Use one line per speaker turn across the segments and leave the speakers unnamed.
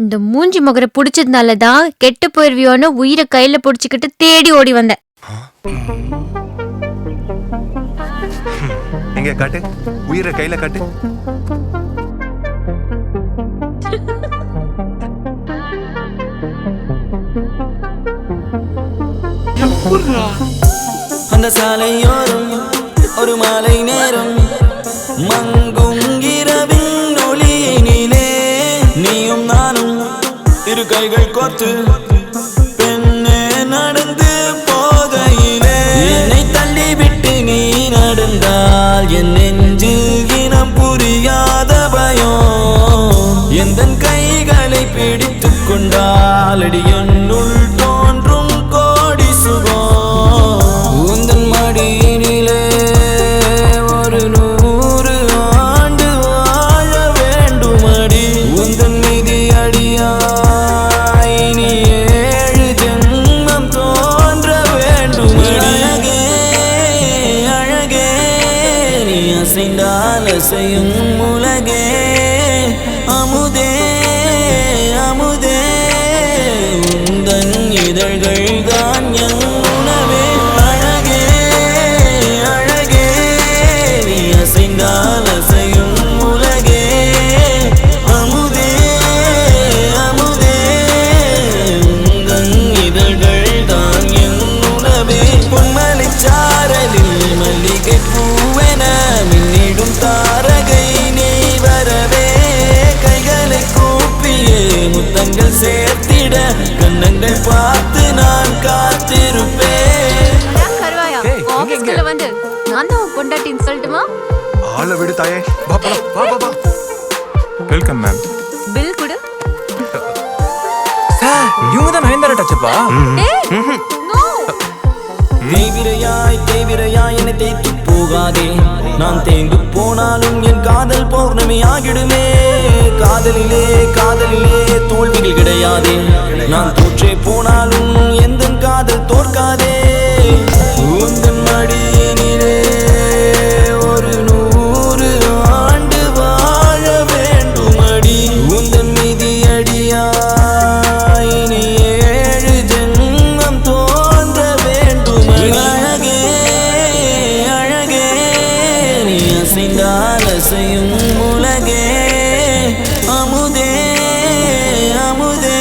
இந்த மூஞ்சி முகரை புடிச்சதுனால தான் கெட்டு போயிருவியோன்னு உயிரை கையில புடிச்சுக்கிட்டு தேடி ஓடி வந்தேன்.
எங்க காட்டு, உயிரை கையில காட்டு.
அந்த சாலையோரம் ஒரு மாலை நேரம் மங்கும் இரவின் ஒளியினிலே நீயும் நானும் இரு கைகள் கோர்த்து பெண்ணே நடந்து போகையிலே என்னை தள்ளிவிட்டு நீ நடந்தால் என் நெஞ்சில் இனம் புரியாத பயம் எந்த கைகளை பிடித்துக் கொண்டால் அடி என்னுள் தோன்றும் கோடி சுகம் உந்தன் மடியினிலே ஒரு 100 ஆண்டு வாழ வேண்டுமடி உந்தன் மீதி அடியாய் நீ 7 ஜென்மம் தோன்ற வேண்டுமடி அழகே அழகே நீ அசைந்தால் அசையும் உலகே அமுதே அமுதே உந்தன் இதழ்கள் தான் என் உணவே அழகே அழகே நீ அசைந்தால் அசையும் உலகே அமுதே அமுதே உந்தன் இதழ்கள் தான் என் உணவே பொன்மலைச்சாரலில் மல்லிகை பூவென மின்னிடும் தாரகை நீ வரவே கைகளை கூப்பியே முத்தங்கள் சேர்த்திட கண்ணங்கள் பார்த்து நான் காத்திருப்பேன்.
ஆபீஸ்க்குள்ள வந்து நான் தான் உன் பொண்டாட்டின்னு சொல்லட்டுமா?
ஆளை விடு தாயே. வா போலாம், வா வா வா. Welcome ma'am.
பில் கொடு.
சார் இவங்க தான் நயன்தாரா டச்சப்பா.
நோ.
தேவிரையாய் என்னை தேய்த்து போகாதே நான் தேய்ந்து போனாலும் என் காதல் பௌர்ணமி ஆகிடுமே காதலிலே காதலிலே தோல்விகள் கிடையாதே நான் தோற்றே போனாலும் எந்த காதல் தோற்காதே உந்தன் மடியினிலே ஒரு 100 ஆண்டு வாழ வேண்டுமடி உந்தன் மீதி அடியாய் நீ 7 ஜென்மம் தோன்ற வேண்டுமடி அழகே அழகே நீ அசைந்தால் அசையும் உலகே அமுதே அமுதே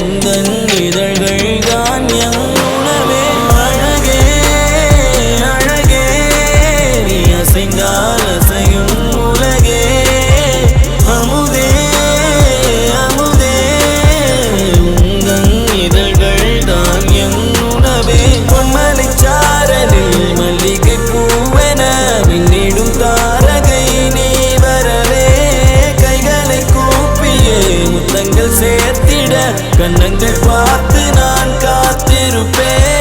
உந்தன் இதழ்கள் தான் என் உணவே அழகே அழகே நீ அசைந்தால் அசையும் உலகே அமுதே அமுதே உந்தன் இதழ்கள் தான் என் உணவே பொன்மலைச்சாரலில் மல்லிகை பூவென மின்னிடும் தாரகை நீ வரவே கைகளை கூப்பியே முத்தங்கள் சேர்த்திட கண்ணங்கள் பார்த்து நான் காத்திருப்பேன்.